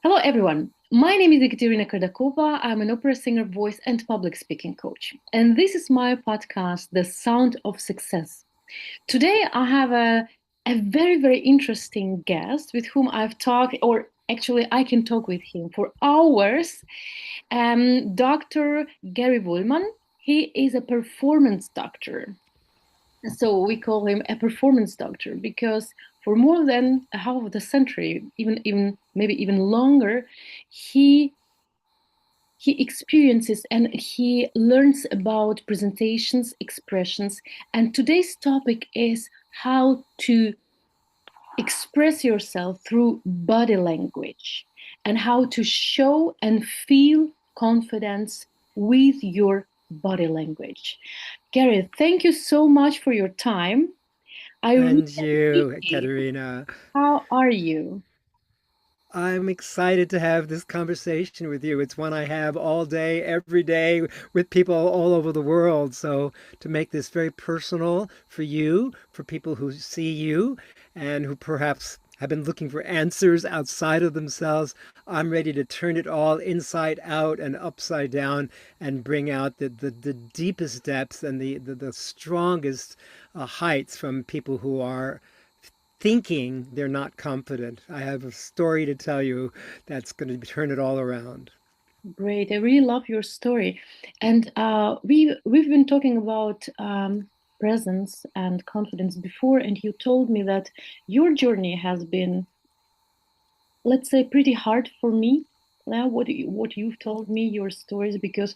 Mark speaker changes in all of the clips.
Speaker 1: Hello, everyone. My name is Ekaterina Kardakova. I'm an opera singer, voice, and public speaking coach. And this is my podcast, The Sound of Success. Today, I have a very, very interesting guest with whom I've talked, or actually, I can talk with him for hours. Dr. Gary Woolman. He is a performance doctor. So we call him a performance doctor because for more than a half of the century, even maybe even longer, he he experiences and he learns about presentations, expressions, and today's topic is how to express yourself through body language and how to show and feel confidence with your body language. Gary, thank you so much for your time. I really
Speaker 2: And you,
Speaker 1: appreciate it.
Speaker 2: Katerina.
Speaker 1: How are you?
Speaker 2: I'm excited to have this conversation with you. It's one I have all day, every day with people all over the world. So, to make this very personal for you, for people who see you and who perhaps have been looking for answers outside of themselves, I'm ready to turn it all inside out and upside down and bring out the deepest depths and the strongest heights from people who are thinking they're not confident. I have a story to tell you that's going to turn it all around.
Speaker 1: Great. I really love your story. And we've been talking about presence and confidence before, and you told me that your journey has been, let's say, pretty hard for me. Now, what you've told me, your stories, because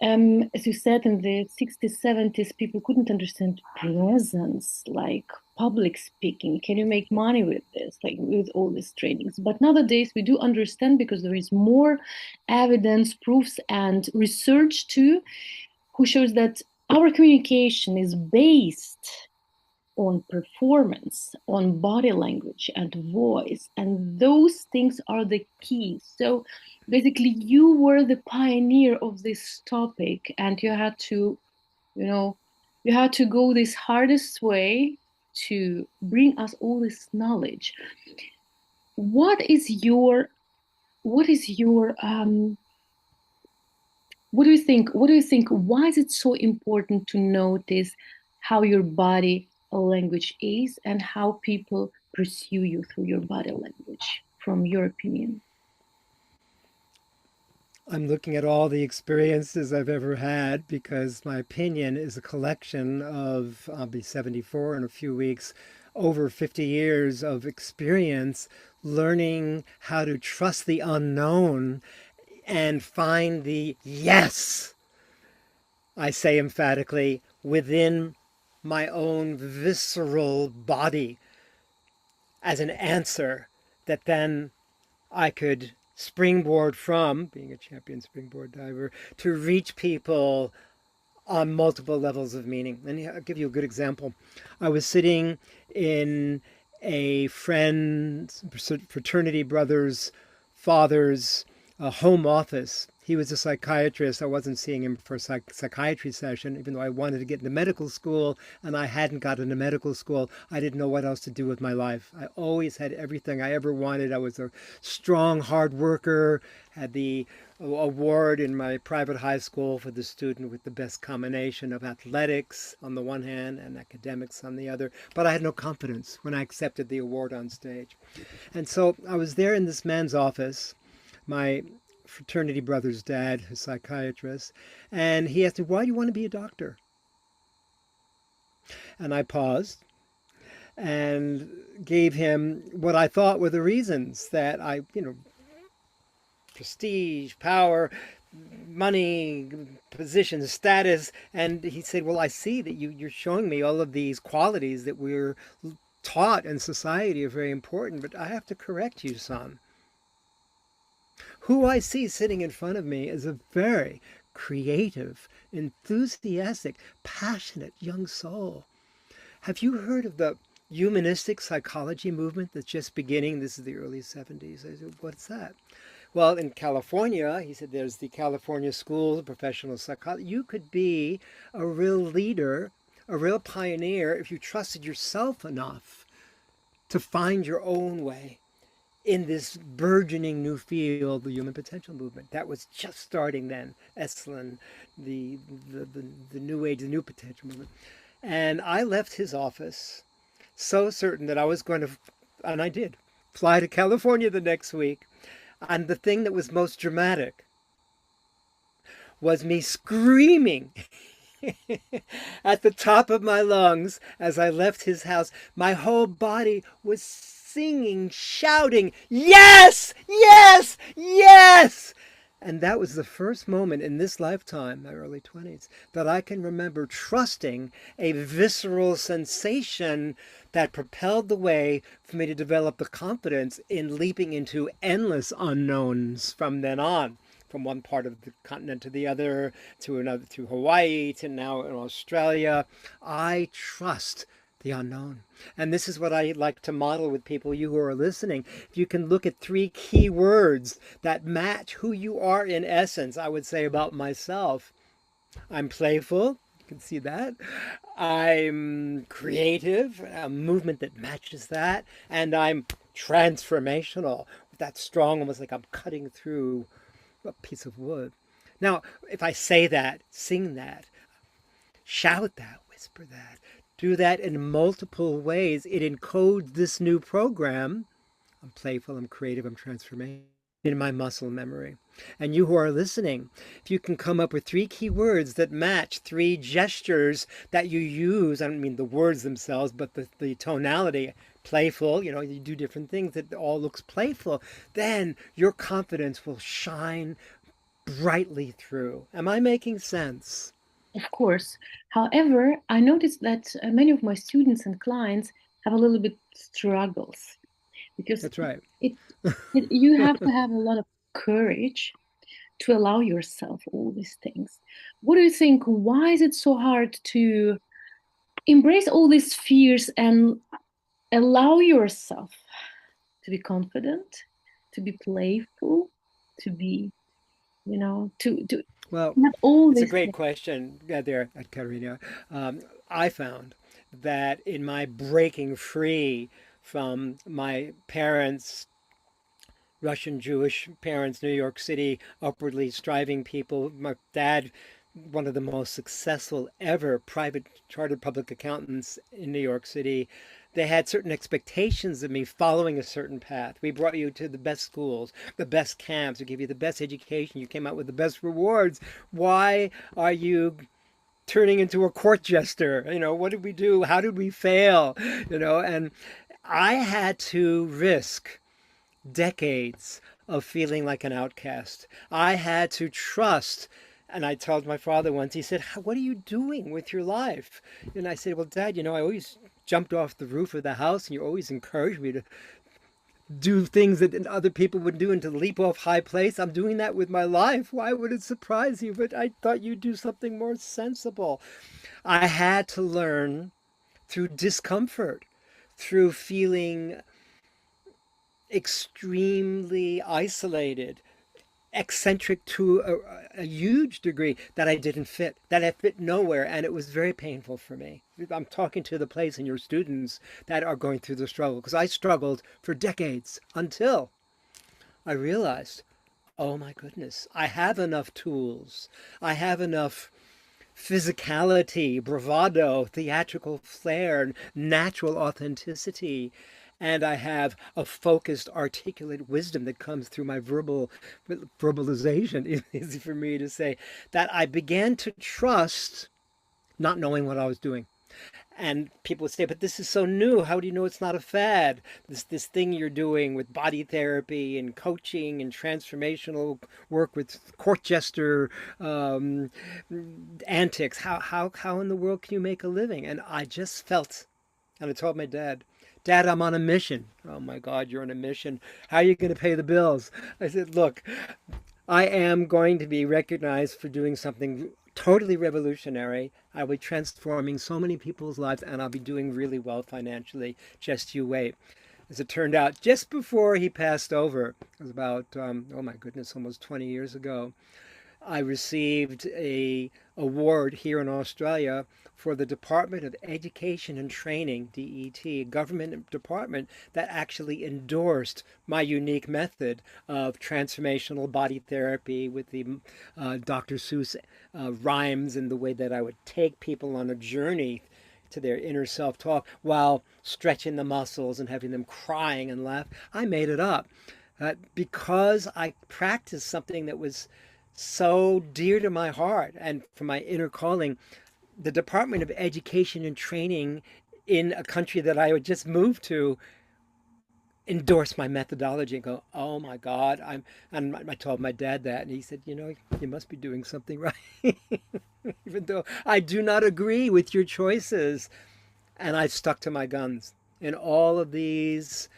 Speaker 1: as you said, in the 60s, 70s, people couldn't understand presence, like public speaking. Can you make money with this, like with all these trainings? But nowadays, we do understand because there is more evidence, proofs, and research too, who shows that our communication is based on performance, on body language and voice. And those things are the key. So basically, you were the pioneer of this topic and you had to, you know, you had to go this hardest way to bring us all this knowledge. What is your, what is your, what do you think? What do you think? Why is it so important to notice how your body language is and how people pursue you through your body language, from your opinion?
Speaker 2: I'm looking at all the experiences I've ever had because my opinion is a collection of, I'll be 74 in a few weeks, over 50 years of experience learning how to trust the unknown and find the yes, I say emphatically, within my own visceral body as an answer that then I could springboard from, being a champion springboard diver, to reach people on multiple levels of meaning. And I'll give you a good example. I was sitting in a friend's fraternity brother's father's home office. He was a psychiatrist. I wasn't seeing him for a psychiatry session, even though I wanted to get into medical school and I hadn't gotten into medical school. I didn't know what else to do with my life. I always had everything I ever wanted. I was a strong, hard worker, had the award in my private high school for the student with the best combination of athletics on the one hand and academics on the other. But I had no confidence when I accepted the award on stage. And so I was there in this man's office, my fraternity brother's dad, a psychiatrist, and he asked me, "Why do you want to be a doctor?" And I paused and gave him what I thought were the reasons that prestige, power, money, position, status. And he said, "Well, I see that you're showing me all of these qualities that we're taught in society are very important, but I have to correct you, son. Who I see sitting in front of me is a very creative, enthusiastic, passionate young soul. Have you heard of the humanistic psychology movement that's just beginning? This is the early 70s. I said, what's that? Well, in California, he said, there's the California School of Professional Psychology. You could be a real leader, a real pioneer if you trusted yourself enough to find your own way in this burgeoning new field, the human potential movement. That was just starting then. Esalen, the, the, the, the new age, the new potential movement. And I left his office so certain that I was going to, and I did, fly to California the next week. And the thing that was most dramatic was me screaming at the top of my lungs as I left his house. My whole body was singing, shouting, yes, yes, yes. And that was the first moment in this lifetime, my early 20s, that I can remember trusting a visceral sensation that propelled the way for me to develop the confidence in leaping into endless unknowns from then on, from one part of the continent to the other, to another, to Hawaii, to now in Australia. I trust the unknown. And this is what I like to model with people, you who are listening. If you can look at three key words that match who you are in essence, I would say about myself, I'm playful. You can see that. I'm creative, a movement that matches that. And I'm transformational. That's strong, almost like I'm cutting through a piece of wood. Now, if I say that, sing that, shout that, whisper that, do that in multiple ways, it encodes this new program. I'm playful, I'm creative, I'm transformational in my muscle memory. And you who are listening, if you can come up with three key words that match three gestures that you use, I don't mean the words themselves, but the tonality, playful, you do different things that all looks playful, then your confidence will shine brightly through. Am I making sense?
Speaker 1: Of course. However, I noticed that many of my students and clients have a little bit struggles because
Speaker 2: That's right.
Speaker 1: it, you have to have a lot of courage to allow yourself all these things. What do you think? Why is it so hard to embrace all these fears and allow yourself to be confident, to be playful, to be, to
Speaker 2: Well,
Speaker 1: have all
Speaker 2: it's a
Speaker 1: these
Speaker 2: great
Speaker 1: things?
Speaker 2: question there, Ekaterina. I found that in my breaking free from my parents, Russian Jewish parents, New York City, upwardly striving people, my dad, one of the most successful ever private chartered public accountants in New York City, they had certain expectations of me following a certain path. We brought you to the best schools, the best camps, we gave you the best education, you came out with the best rewards. Why are you turning into a court jester? What did we do? How did we fail? And I had to risk decades of feeling like an outcast. I had to trust. And I told my father once, he said, "What are you doing with your life?" And I said, "Well, Dad, I always jumped off the roof of the house and you always encouraged me to do things that other people would do and to leap off high place. I'm doing that with my life. Why would it surprise you? But I thought you'd do something more sensible." I had to learn through discomfort, through feeling extremely isolated, eccentric to a huge degree, that I didn't fit, that I fit nowhere. And it was very painful for me. I'm talking to the place and your students that are going through the struggle, because I struggled for decades until I realized, oh my goodness, I have enough tools. I have enough physicality, bravado, theatrical flair, natural authenticity. And I have a focused, articulate wisdom that comes through my verbalization. It's easy for me to say that I began to trust, not knowing what I was doing. And people would say, "But this is so new. How do you know it's not a fad? This thing you're doing with body therapy and coaching and transformational work with court jester um, antics. How in the world can you make a living?" And I just felt, and I told my dad, "Dad, I'm on a mission." "Oh my God, you're on a mission. How are you going to pay the bills?" I said, "Look, I am going to be recognized for doing something totally revolutionary. I'll be transforming so many people's lives and I'll be doing really well financially. Just you wait." As it turned out, just before he passed over, it was about, oh my goodness, almost 20 years ago, I received a award here in Australia for the Department of Education and Training, DET, a government department that actually endorsed my unique method of transformational body therapy with the Dr. Seuss rhymes and the way that I would take people on a journey to their inner self talk while stretching the muscles and having them crying and laugh. I made it up because I practiced something that was so dear to my heart and for my inner calling. The Department of Education and Training in a country that I would just move to endorse my methodology and go, oh my God, and I told my dad that, and he said, you know, you must be doing something right. Even though I do not agree with your choices. And I've stuck to my guns in all of these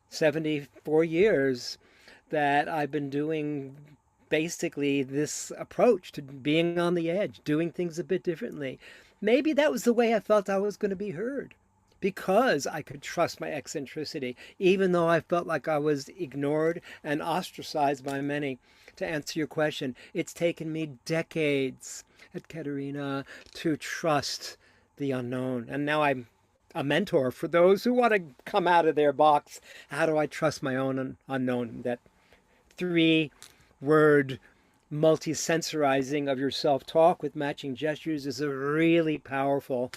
Speaker 2: 74 years that I've been doing basically this approach to being on the edge, doing things a bit differently. Maybe that was the way I felt I was going to be heard because I could trust my eccentricity, even though I felt like I was ignored and ostracized by many. To answer your question, it's taken me decades at Katerina to trust the unknown. And now I'm a mentor for those who want to come out of their box. How do I trust my own unknown? That three-word multi-sensorizing of your self-talk with matching gestures is a really powerful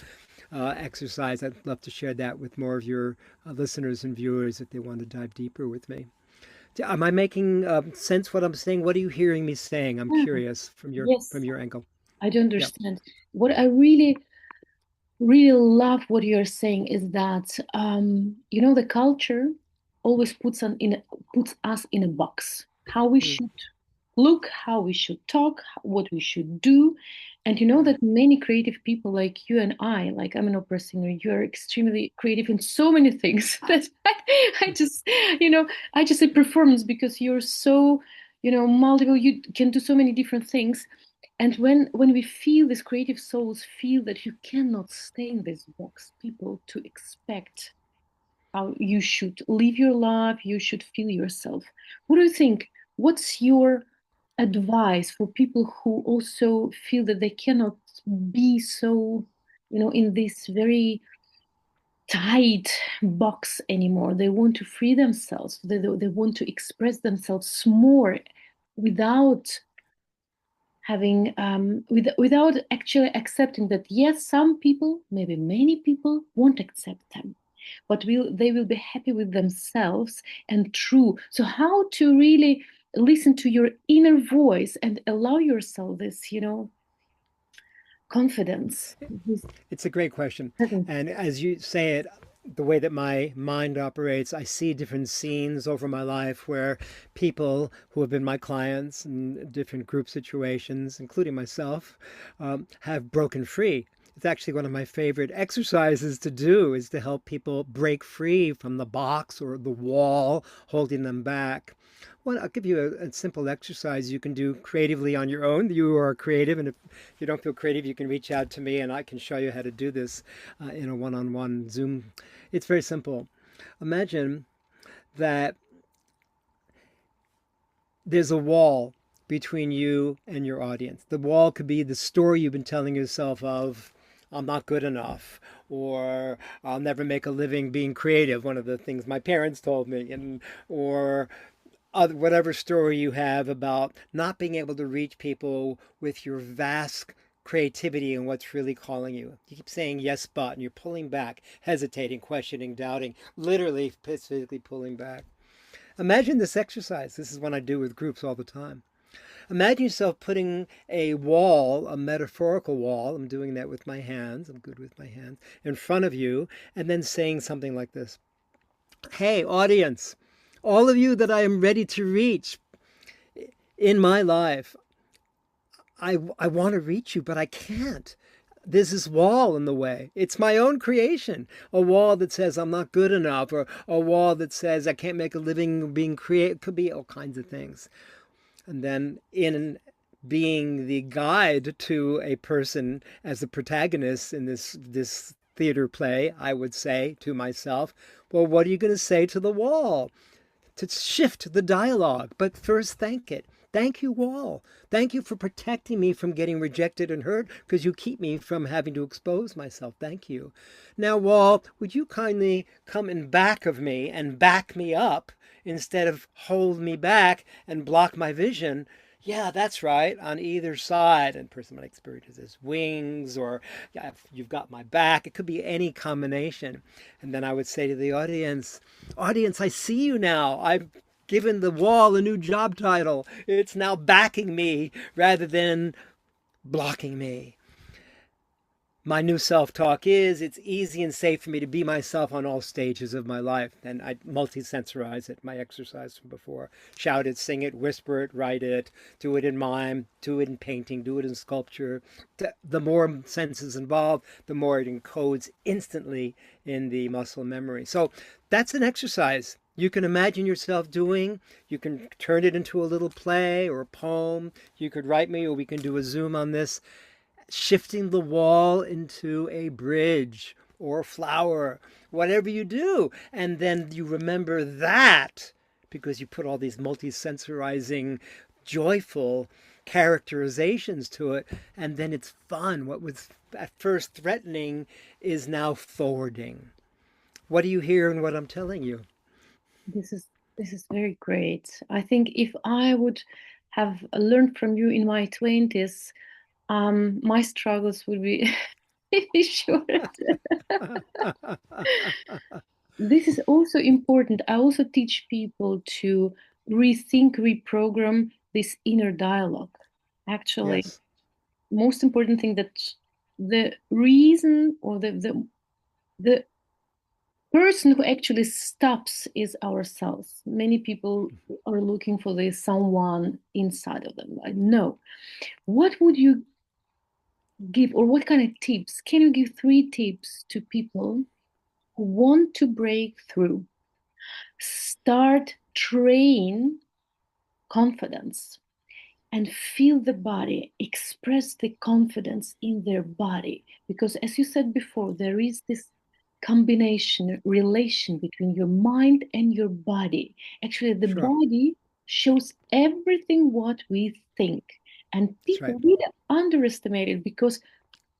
Speaker 2: exercise. I'd love to share that with more of your listeners and viewers if they want to dive deeper with me. Am I making sense what I'm saying? What are you hearing me saying? I'm
Speaker 1: Yeah.
Speaker 2: curious
Speaker 1: Yes,
Speaker 2: from your angle.
Speaker 1: I do
Speaker 2: Yeah.
Speaker 1: understand. What I really love what you're saying is that the culture always puts us in a box. How we
Speaker 2: Mm,
Speaker 1: should look, how we should talk, what we should do. And you know
Speaker 2: mm,
Speaker 1: that many creative people like you and I, like I'm an opera singer, you're extremely creative in so many things that I
Speaker 2: mm.
Speaker 1: just, I just say performance because you're so, multiple, you can do so many different things. And when we feel these creative souls feel that you cannot stay in this box, people to expect how you should live your life, you should feel yourself. What do you think? What's your advice for people who also feel that they cannot be so, in this very tight box anymore? They want to free themselves. They want to express themselves more without without actually accepting that yes, some people, maybe many people, won't accept them, but they will be happy with themselves and true. So how to really listen to your inner voice and allow yourself this, confidence, this
Speaker 2: It's a great question.
Speaker 1: presence.
Speaker 2: And as you say it, the way that my mind operates, I see different scenes over my life where people who have been my clients in different group situations, including myself, have broken free. It's actually one of my favorite exercises to do is to help people break free from the box or the wall holding them back. Well, I'll give you a simple exercise you can do creatively on your own. You are creative, and if you don't feel creative, you can reach out to me and I can show you how to do this in a one on one Zoom. It's very simple. Imagine that there's a wall between you and your audience. The wall could be the story you've been telling yourself of, I'm not good enough, or I'll never make a living being creative, one of the things my parents told me, and or whatever story you have about not being able to reach people with your vast creativity and what's really calling you. You keep saying yes, but, and you're pulling back, hesitating, questioning, doubting, literally physically pulling back. Imagine this exercise. This is one I do with groups all the time. Imagine yourself putting a wall, a metaphorical wall, I'm doing that with my hands, I'm good with my hands, in front of you, and then saying something like this. Hey, audience, all of you that I am ready to reach in my life, I want to reach you, but I can't. There's this wall in the way. It's my own creation. A wall that says I'm not good enough, or a wall that says I can't make a living being creative. Could be all kinds of things. And then in being the guide to a person as the protagonist in this theater play, I would say to myself, well, what are you going to say to the wall to shift the dialogue? But first, thank it. Thank you, wall. Thank you for protecting me from getting rejected and hurt because you keep me from having to expose myself. Thank you. Now, wall, would you kindly come in back of me and back me up instead of hold me back and block my vision? Yeah, that's right. On either side, and personal experience is wings, or yeah, you've got my back. It could be any combination. And then I would say to the audience, I see you now. I've given the wall a new job title. It's now backing me rather than blocking me. My new self-talk is it's easy and safe for me to be myself on all stages of my life. And I multi-sensorize it, my exercise from before. Shout it, sing it, whisper it, write it, do it in mime, do it in painting, do it in sculpture. The more senses involved, the more it encodes instantly in the muscle memory. So that's an exercise you can imagine yourself doing. You can turn it into a little play or a poem. You could write me, or we can do a Zoom on this, shifting the wall into a bridge or a flower, whatever you do. And then you remember that because you put all these multi-sensorizing, joyful characterizations to it. And then it's fun. What was at first threatening is now forwarding. What do you hear in what I'm telling you?
Speaker 1: This is this is very great. I think if I would have learned from you in my 20s, my struggles would be short. This is also important. I also teach people to rethink, reprogram this inner dialogue. Actually,
Speaker 2: Yes,
Speaker 1: most important thing that the reason or the person who actually stops is ourselves. Many people are looking for this someone inside of them. Like, no. What would you give, or what kind of tips? Can you give three tips to people who want to break through, start train confidence, and feel the body, express the confidence in their body? Because as you said before, there is this combination relation between your mind and your body. Actually, the
Speaker 2: sure.
Speaker 1: body shows everything what we think, and
Speaker 2: That's
Speaker 1: people
Speaker 2: right.
Speaker 1: really underestimate it because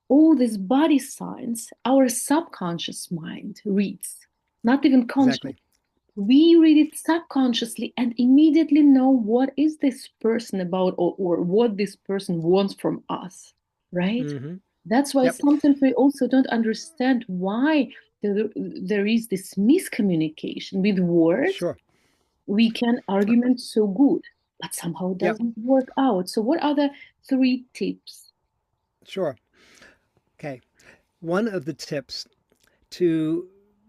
Speaker 1: all these body signs our subconscious mind reads, not even conscious.
Speaker 2: Exactly.
Speaker 1: We read it subconsciously and immediately know what is this person about, or what this person wants from us, right?
Speaker 2: Mm-hmm.
Speaker 1: That's why
Speaker 2: Yep.
Speaker 1: sometimes we also don't understand why there is this miscommunication with words.
Speaker 2: Sure.
Speaker 1: We can argument so good, but somehow it
Speaker 2: Yep.
Speaker 1: doesn't work out. So what are the three tips?
Speaker 2: Sure. Okay. One of the tips to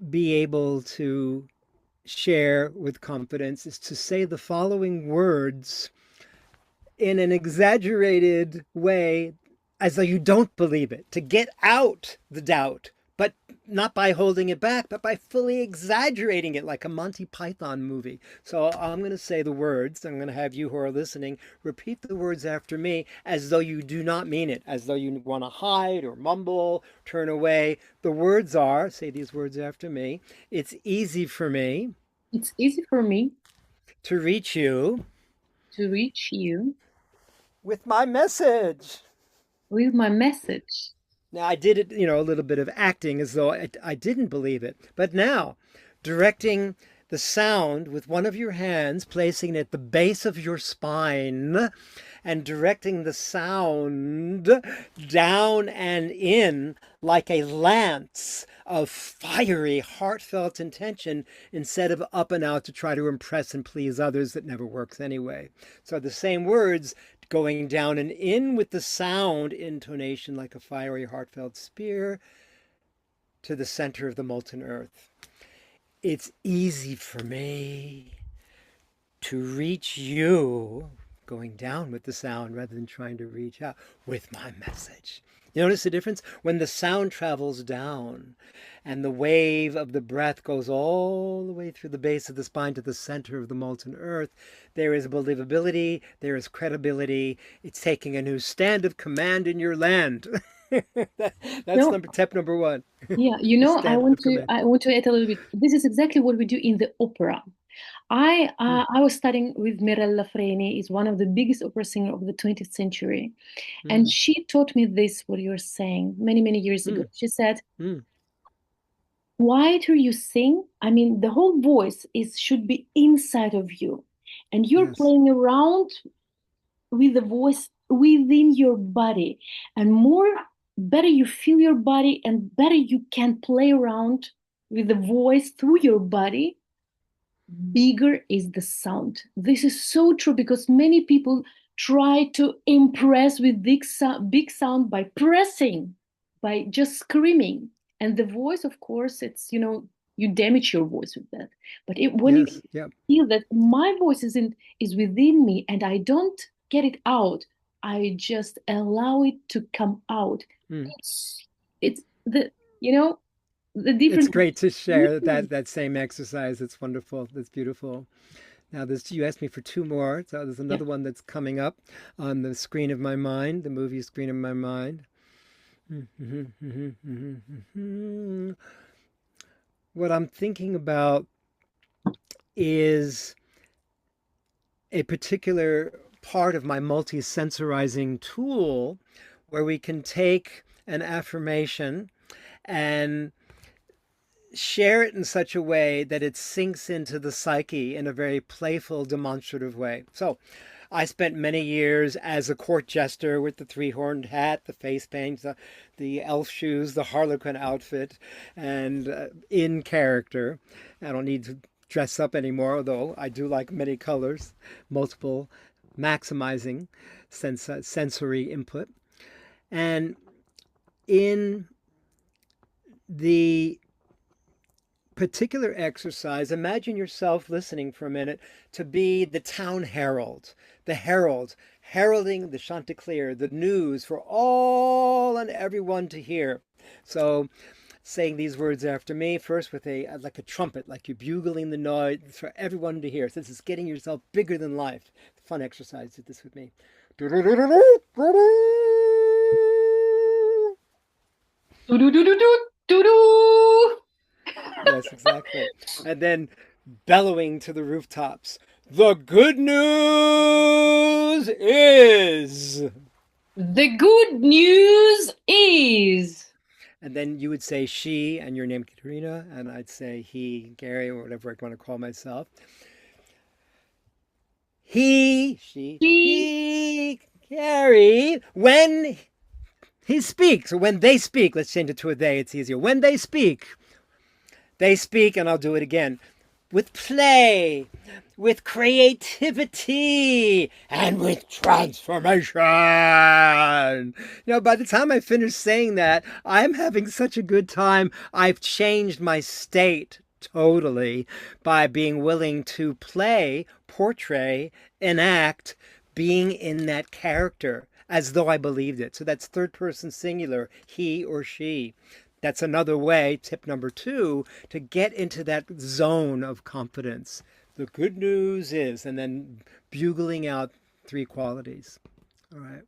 Speaker 2: be able to share with confidence is to say the following words in an exaggerated way as though you don't believe it, to get out the doubt, but not by holding it back, but by fully exaggerating it like a Monty Python movie. So I'm going to say the words. I'm going to have you who are listening repeat the words after me as though you do not mean it, as though you want to hide or mumble, turn away. The words are, say these words after me, it's easy for me
Speaker 1: It's easy for me
Speaker 2: to reach you
Speaker 1: to reach you
Speaker 2: with my message.
Speaker 1: with my message.
Speaker 2: Now, I did it, a little bit of acting as though I didn't believe it. But now, directing the sound with one of your hands, placing it at the base of your spine, and directing the sound down and in like a lance of fiery, heartfelt intention instead of up and out to try to impress and please others that never works anyway. So the same words going down and in with the sound intonation like a fiery, heartfelt spear to the center of the molten earth. It's easy for me to reach you, going down with the sound rather than trying to reach out with my message. You notice the difference? When the sound travels down and the wave of the breath goes all the way through the base of the spine to the center of the molten earth, there is believability, there is credibility. It's taking a new stand of command in your land. That's
Speaker 1: No,
Speaker 2: tip number one.
Speaker 1: yeah,
Speaker 2: Stand of command.
Speaker 1: I want to add a little bit. This is exactly what we do in the opera.
Speaker 2: Mm,
Speaker 1: I was studying with Mirella Freni, is one of the biggest opera singer of the 20th century, and
Speaker 2: mm,
Speaker 1: she taught me this. What you're saying, many years ago,
Speaker 2: mm,
Speaker 1: she said,
Speaker 2: mm.
Speaker 1: "Quieter you sing, I mean, the whole voice is should be inside of you, and you're
Speaker 2: Yes,
Speaker 1: playing around with the voice within your body, and more better you feel your body, and better you can play around with the voice through your body, bigger is the sound." This is so true because many people try to impress with big sound by pressing, by just screaming. And the voice, of course, you damage your voice with that. But when you
Speaker 2: yes, yep.
Speaker 1: feel that my voice is within me and I don't get it out, I just allow it to come out.
Speaker 2: Mm.
Speaker 1: It's you know, the
Speaker 2: It's
Speaker 1: difference.
Speaker 2: great to share that same exercise. It's wonderful. It's beautiful. Now, you asked me for two more. So there's
Speaker 1: Yeah.
Speaker 2: another one that's coming up on the screen of my mind, the movie screen of my mind. What I'm thinking about is a particular part of my multi-sensorizing tool where we can take an affirmation and share it in such a way that it sinks into the psyche in a very playful, demonstrative way. So, I spent many years as a court jester with the three-horned hat, the face paint, the elf shoes, the harlequin outfit, and in character. I don't need to dress up anymore, although I do like many colors, multiple, maximizing sensory input. And in the particular exercise, imagine yourself listening for a minute to be the town herald, the herald, heralding the Chanticleer, the news for all and everyone to hear. So, saying these words after me, first with a like a trumpet, like you're bugling the noise for everyone to hear. So this is getting yourself bigger than life. Fun exercise. Do this with me.
Speaker 1: Do do do do do do do.
Speaker 2: Yes, exactly. And then bellowing to the rooftops. The good news is.
Speaker 1: The good news is
Speaker 2: And then you would say she and your name, Katerina, and I'd say he, Gary, or whatever I want to call myself.
Speaker 1: she,
Speaker 2: He, Gary, when he speaks, or when they speak, let's change it to a they, it's easier. When they speak, and I'll do it again, with play, with creativity, and with transformation. By the time I finish saying that, I'm having such a good time. I've changed my state totally by being willing to play, portray, enact being in that character as though I believed it. So that's third person singular, he or she. That's another way, tip number two, to get into that zone of confidence. The good news is, and then bugling out three qualities. All right.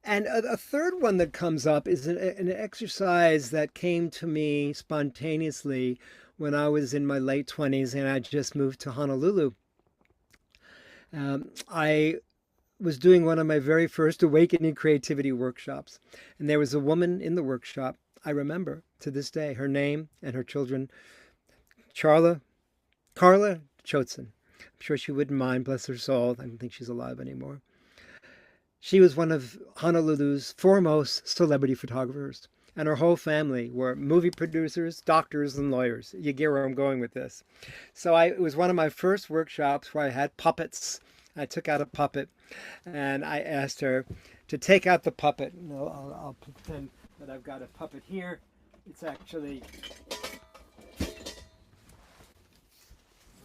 Speaker 2: And a third one that comes up is an exercise that came to me spontaneously when I was in my late 20s and I just moved to Honolulu. I was doing one of my very first awakening creativity workshops. And there was a woman in the workshop, I remember to this day, her name and her children, Carla Chotzen. I'm sure she wouldn't mind, bless her soul. I don't think she's alive anymore. She was one of Honolulu's foremost celebrity photographers. And her whole family were movie producers, doctors, and lawyers. You get where I'm going with this. So it was one of my first workshops where I had puppets. I took out a puppet and I asked her to take out the puppet. I'll pretend that I've got a puppet here. It's actually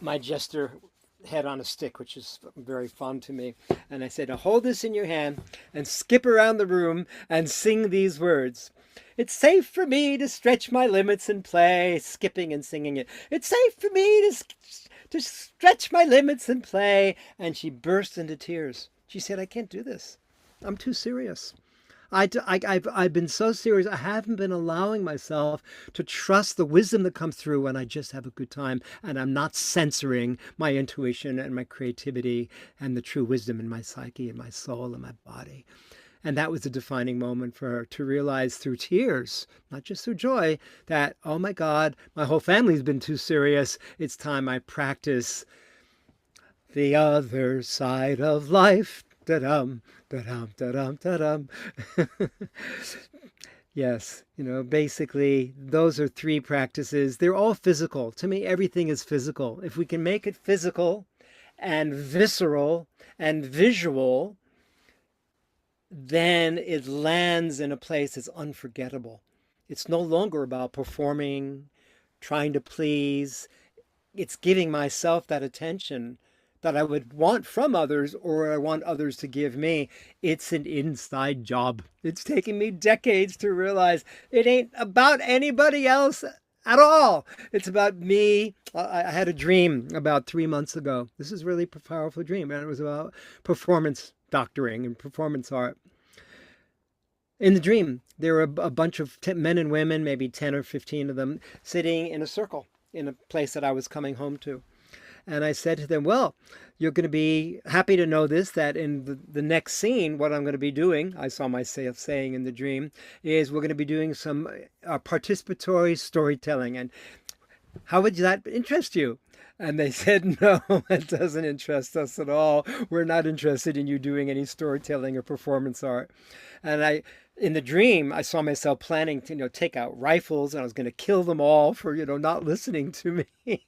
Speaker 2: my jester head on a stick, which is very fond to me. And I said, now hold this in your hand and skip around the room and sing these words. It's safe for me to stretch my limits and play, skipping and singing it. It's safe for me to stretch my limits and play. And she burst into tears. She said, I can't do this. I'm too serious. I've been so serious. I haven't been allowing myself to trust the wisdom that comes through when I just have a good time and I'm not censoring my intuition and my creativity and the true wisdom in my psyche and my soul and my body. And that was a defining moment for her to realize through tears, not just through joy, that, oh my God, my whole family's been too serious. It's time I practice the other side of life. Da-dum, da-dum, da-dum, da-dum. Yes, basically, those are three practices. They're all physical. To me, everything is physical. If we can make it physical and visceral and visual, then it lands in a place that's unforgettable. It's no longer about performing, trying to please. It's giving myself that attention that I would want from others or I want others to give me. It's an inside job. It's taken me decades to realize it ain't about anybody else at all. It's about me. I had a dream about 3 months ago. This is really a powerful dream, and it was about performance doctoring and performance art. In the dream, there were a bunch of men and women, maybe 10 or 15 of them, sitting in a circle in a place that I was coming home to. And I said to them, well, you're going to be happy to know this, that in the next scene, what I'm going to be doing, I saw myself saying in the dream, is we're going to be doing some participatory storytelling. And how would that interest you? And they said, no, it doesn't interest us at all. We're not interested in you doing any storytelling or performance art. And in the dream, I saw myself planning to, take out rifles and I was going to kill them all for, not listening to me.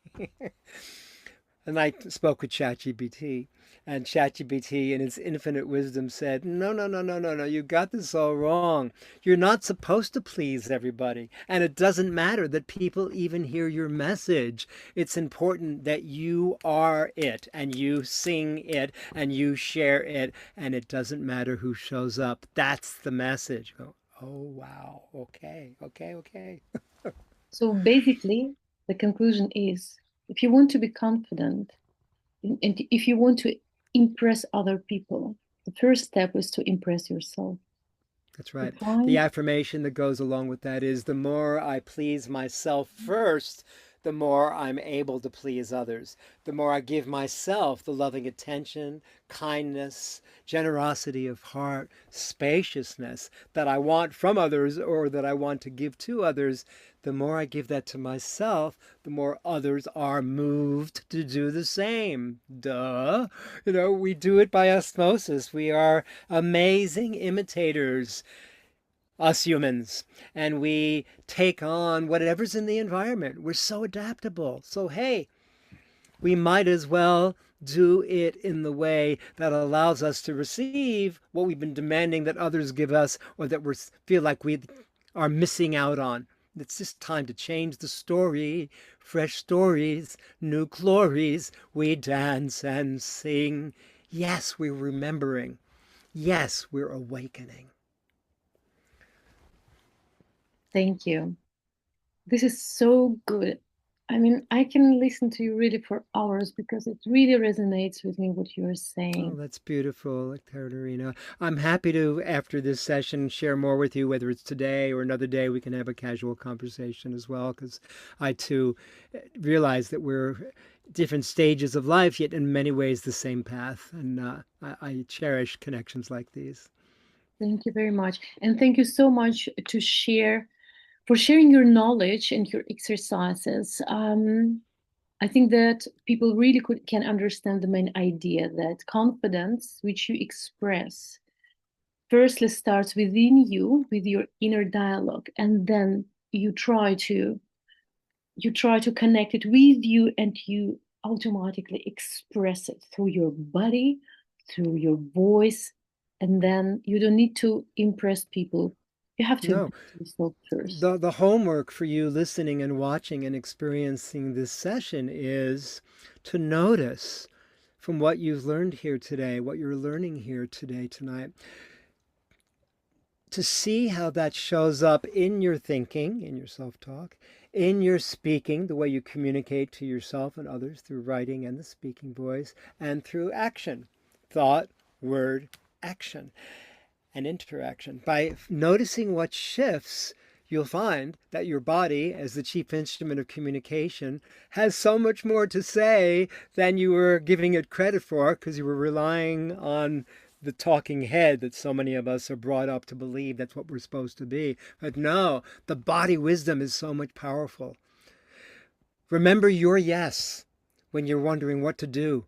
Speaker 2: And I spoke with ChatGPT, and ChatGPT, in its infinite wisdom, said, no, no, no, no, no, no, you got this all wrong. You're not supposed to please everybody. And it doesn't matter that people even hear your message. It's important that you are it, and you sing it, and you share it, and it doesn't matter who shows up. That's the message. Oh, wow. Okay, okay, okay.
Speaker 1: So basically, the conclusion is if you want to be confident and if you want to impress other people, the first step is to impress yourself.
Speaker 2: That's
Speaker 1: To
Speaker 2: right. The
Speaker 1: find,
Speaker 2: affirmation that goes along with that is the more I please myself first, the more I'm able to please others. The more I give myself the loving attention, kindness, generosity of heart, spaciousness that I want from others or that I want to give to others, the more I give that to myself, the more others are moved to do the same. Duh. We do it by osmosis. We are amazing imitators, us humans, and we take on whatever's in the environment. We're so adaptable. So, hey, we might as well do it in the way that allows us to receive what we've been demanding that others give us or that we feel like we are missing out on. It's just time to change the story. Fresh stories, new glories. We dance and sing. Yes, we're remembering. Yes, we're awakening.
Speaker 1: thank you. This is so good. I mean, I can listen to you really for hours because it really resonates with me what you're
Speaker 2: Oh,
Speaker 1: saying.
Speaker 2: that's beautiful, Ekaterina. I'm happy to, after this session, share more with you, whether it's today or another day, we can have a casual conversation as well, because I too realize that we're different stages of life, yet in many ways the same path. And I cherish connections like these.
Speaker 1: Thank you very much. And thank you so much to share for sharing your knowledge and your exercises. I think that people really can understand the main idea that confidence, which you express, firstly starts within you with your inner dialogue, and then you try to connect it with you, and you automatically express it through your body, through your voice, and then you don't need to impress people. You have to
Speaker 2: No,
Speaker 1: impress yourself first.
Speaker 2: the homework for you listening and watching and experiencing this session is to notice from what you've learned here today, what you're learning here today, tonight, to see how that shows up in your thinking, in your self talk, in your speaking, the way you communicate to yourself and others through writing and the speaking voice, and through action, thought, word, action. and interaction. By noticing what shifts, you'll find that your body, as the chief instrument of communication, has so much more to say than you were giving it credit for because you were relying on the talking head that so many of us are brought up to believe that's what we're supposed to be. But no, the body wisdom is so much powerful. Remember your yes when you're wondering what to do.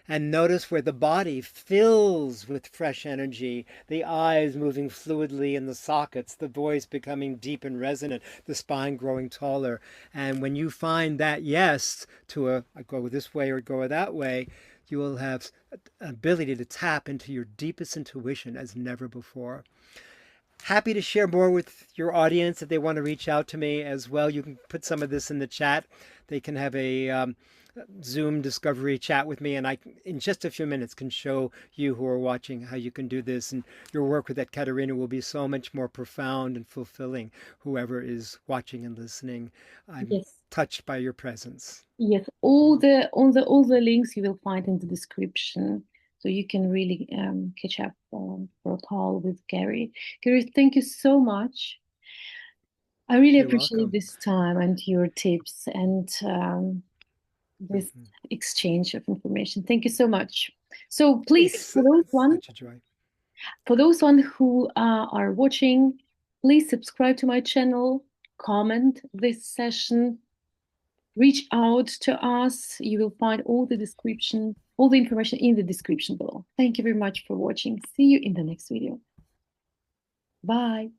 Speaker 2: And notice where the body fills with fresh energy, the eyes moving fluidly in the sockets, the voice becoming deep and resonant, the spine growing taller. And when you find that yes to I go this way or go that way, you will have an ability to tap into your deepest intuition as never before. Happy to share more with your audience if they want to reach out to me as well. You can put some of this in the chat. They can have a Zoom discovery chat with me, and I, in just a few minutes, can show you who are watching how you can do this. And your work with Ekaterina will be so much more profound and fulfilling. Whoever is watching and listening, I'm
Speaker 1: Yes.
Speaker 2: touched by your presence.
Speaker 1: Yes, all the links you will find in the description, so you can really catch up for a call with Gary. Gary, thank you so much. I really
Speaker 2: You're
Speaker 1: appreciate
Speaker 2: welcome.
Speaker 1: this time and your tips and this
Speaker 2: Mhm.
Speaker 1: exchange of information. Thank you so much. So please,
Speaker 2: It's such a joy.
Speaker 1: for those one who are watching, please subscribe to my channel, comment this session, reach out to us. You will find all the information in the description below. Thank you very much for watching. See you in the next video. Bye.